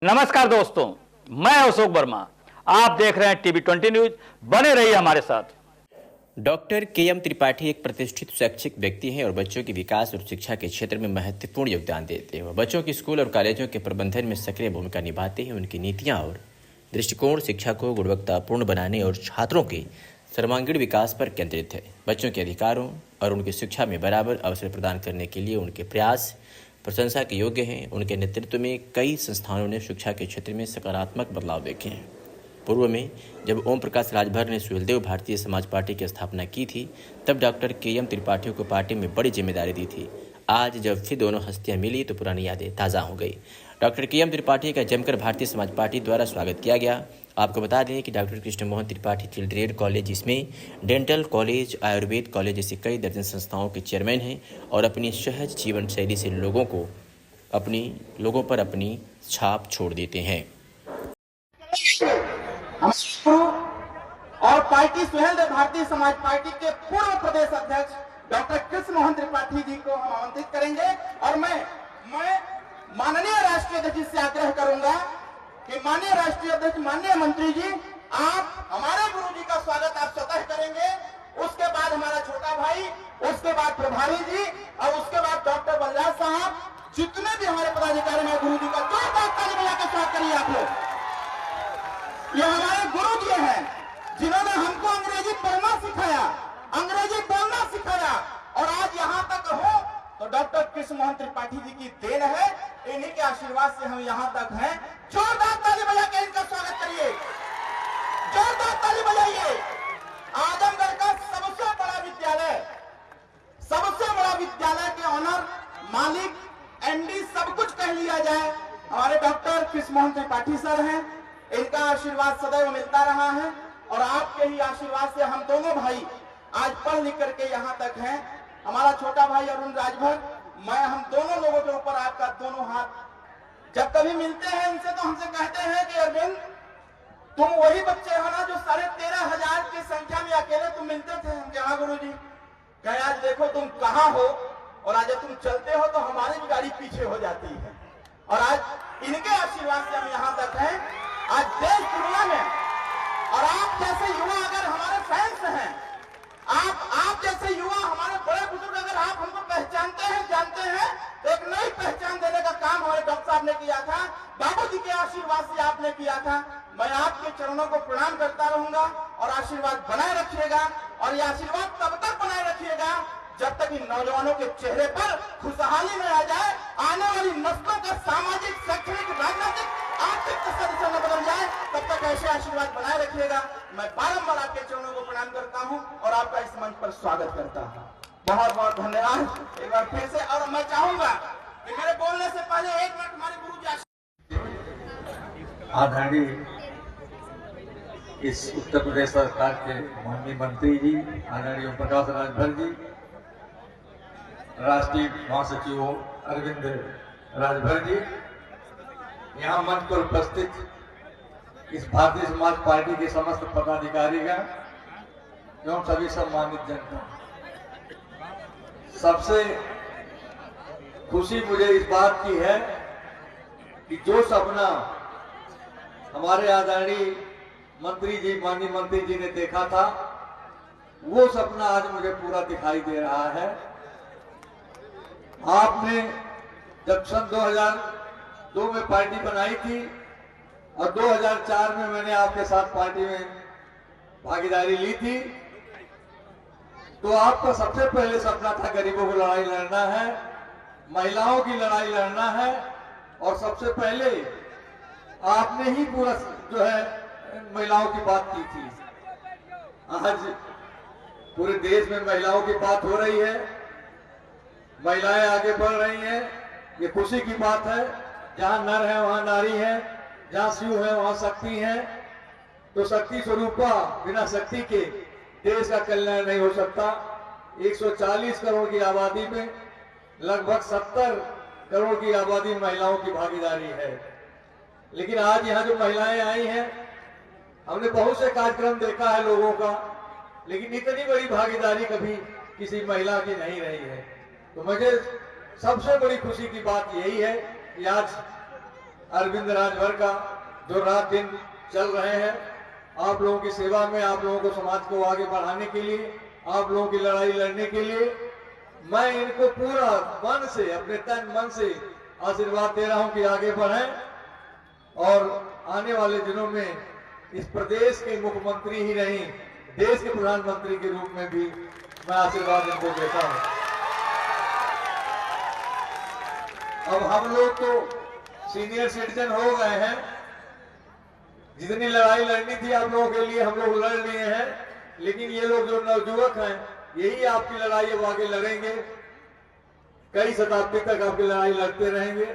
नमस्कार दोस्तों, मैं अशोक वर्मा। आप देख रहे हैं टीवी 20 न्यूज। बने रहिए हमारे साथ। Doctor KM. त्रिपाठी एक प्रतिष्ठित शैक्षिक व्यक्ति हैं और बच्चों के विकास और शिक्षा के क्षेत्र में महत्वपूर्ण योगदान देते हैं। वह बच्चों के स्कूल और कॉलेजों के प्रबंधन में सक्रिय भूमिका निभाते हैं। उनकी नीतियां और दृष्टिकोण शिक्षा को गुणवत्तापूर्ण बनाने और छात्रों के सर्वांगीण विकास पर केंद्रित है। बच्चों के अधिकारों और उनकी शिक्षा में बराबर अवसर प्रदान करने के लिए उनके प्रयास प्रशंसा के योग्य हैं। उनके नेतृत्व में कई संस्थानों ने शिक्षा के क्षेत्र में सकारात्मक बदलाव देखे हैं। पूर्व में जब ओम प्रकाश राजभर ने सुहेलदेव भारतीय समाज पार्टी की स्थापना की थी, तब डॉक्टर के.एम. त्रिपाठी को पार्टी में बड़ी जिम्मेदारी दी थी। आज जब फिर दोनों हस्तियां मिली तो पुरानी यादें ताज़ा हो गई। Doctor KM. त्रिपाठी का जमकर भारतीय समाज पार्टी द्वारा स्वागत किया गया। आपको बता दें कि doctor Krishna Mohan Tripathi children college, जिसमें डेंटल कॉलेज, आयुर्वेद कॉलेज जैसी कई दर्जन संस्थाओं के चेयरमैन हैं और अपनी सहज जीवन शैली से लोगों पर अपनी छाप छोड़ देते हैं। और पार्टी सुहेलदेव भारतीय समाज पार्टी के पूर्व प्रदेश अध्यक्ष डॉक्टर कृष्ण मोहन त्रिपाठी जी को हम आमंत्रित करेंगे। और मैं माननीय राष्ट्रीय अध्यक्ष से आग्रह करूंगा कि माननीय राष्ट्रीय अध्यक्ष, माननीय मंत्री जी, आप हमारे गुरु जी का स्वागत आप स्वतः करेंगे। उसके बाद हमारा छोटा भाई, उसके बाद प्रभारी जी और उसके बाद डॉक्टर बलराज साहब, जितने भी हमारे पदाधिकारी हैं, गुरु जी का जोरदार ताली बजा के स्वागत करिए आप लोग। ये हमारे गुरु जी हैं जिन्होंने हमको अंग्रेजी पढ़ना सिखाया, अंग्रेजी बोलना सिखाया और आज यहाँ तक हो तो डॉक्टर कृष्ण मोहन त्रिपाठी जी की देन है। इन्हीं के आशीर्वाद से हम यहाँ तक हैं। जोरदार ताली बजा के इनका स्वागत करिए, जोरदार ताली बजाइए। आजमगढ़ का सबसे बड़ा विद्यालय के ऑनर, मालिक, एमडी सब कुछ कह लिया जाए, हमारे डॉक्टर कृष्ण मोहन त्रिपाठी सर हैं। इनका आशीर्वाद सदैव मिलता रहा है और आपके ही आशीर्वाद से हम दोनों भाई आज पढ़ लिख करके यहाँ तक हैं। हमारा छोटा भाई अरुण राजभर, हम दोनों लोगों के ऊपर आपका दोनों हाथ। जब कभी मिलते हैं इनसे तो हमसे कहते हैं कि अरविंद, तुम वही बच्चे हो ना जो 13,500 की संख्या में अकेले तुम मिलते थे। हम कहा गुरु जी, कहे आज देखो तुम कहाँ हो और आज जब तुम चलते हो तो हमारी भी गाड़ी पीछे हो जाती है। और आज इनके आशीर्वाद से हम यहाँ तक हैं। आज देश दुनिया में और आप जैसे युवा अगर हमारे फैंस हैं, आप जैसे युवा हमारे बड़े बुजुर्ग अगर आप हमको पहचानते हैं, जानते हैं, तो एक नई पहचान देने का काम हमारे डॉक्टर साहब ने किया था, बाबूजी के आशीर्वाद से आपने किया था। मैं आपके चरणों को प्रणाम करता रहूंगा और आशीर्वाद बनाए रखिएगा। और ये आशीर्वाद तब तक बनाए रखिएगा जब तक इन नौजवानों के चेहरे पर खुशहाली न आ जाए, आने वाली नस्लों का सामाजिक, शैक्षणिक, राजनीतिक, आर्थिक स्थिति न बदल जाए, तब तक ऐसे आशीर्वाद बनाए रखिएगा। मैं बारंबार आपके चरणों को प्रणाम करता हूं और आपका इस मंच पर स्वागत करता हूं। बहुत बहुत धन्यवाद एक बार फिर से। और मैं चाहूंगा कि मेरे बोलने से पहले 1 मिनट हमारे गुरु जी आदरणीय इस उत्तर प्रदेश सरकार के माननीय मंत्री जी, आदरणीय ओम प्रकाश राजभर जी, राष्ट्रीय महासचिव अरविंद राजभर जी, यहाँ मंच पर उपस्थित इस भारतीय समाज पार्टी के समस्त पदाधिकारीगण एवं सभी सम्मानित जनता, सबसे खुशी मुझे इस बात की है कि जो सपना हमारे आदरणीय मंत्री जी, माननीय मंत्री जी ने देखा था, वो सपना आज मुझे पूरा दिखाई दे रहा है। आपने जब सन 2002 में पार्टी बनाई थी और 2004 में मैंने आपके साथ पार्टी में भागीदारी ली थी, तो आपका सबसे पहले सपना था गरीबों की लड़ाई लड़ना है, महिलाओं की लड़ाई लड़ना है और सबसे पहले आपने ही पूरा जो है महिलाओं की बात की थी। आज पूरे देश में महिलाओं की बात हो रही है, महिलाएं आगे बढ़ रही हैं, ये खुशी की बात है। जहां नर है वहां नारी है, जहां शिव है वहां शक्ति है। तो शक्ति स्वरूपा बिना शक्ति के देश का कल्याण नहीं हो सकता। 140 करोड़ की आबादी में लगभग 70 करोड़ की आबादी में महिलाओं की भागीदारी है। लेकिन आज यहाँ जो महिलाएं आई हैं, हमने बहुत से कार्यक्रम देखा है लोगों का, लेकिन इतनी बड़ी भागीदारी कभी किसी महिला की नहीं रही है। तो मुझे सबसे बड़ी खुशी की बात यही है कि आज अरविंद राजभर का जो रात दिन चल रहे हैं आप लोगों की सेवा में, आप लोगों को समाज को आगे बढ़ाने के लिए, आप लोगों की लड़ाई लड़ने के लिए मैं इनको पूरा मन से, अपने तन मन से आशीर्वाद दे रहा हूं कि आगे बढ़ें और आने वाले दिनों में इस प्रदेश के मुख्यमंत्री ही नहीं, देश के प्रधानमंत्री के रूप में भी मैं आशीर्वाद इनको देता हूं। अब हम लोग तो सीनियर सिटीजन हो गए हैं, जितनी लड़ाई लड़नी थी आप लोगों के लिए हम लोग लड़ लिए हैं, लेकिन ये लोग जो नवयुवक हैं यही आपकी लड़ाई अब आगे लड़ेंगे, कई शताब्दी तक आपकी लड़ाई लड़ते रहेंगे।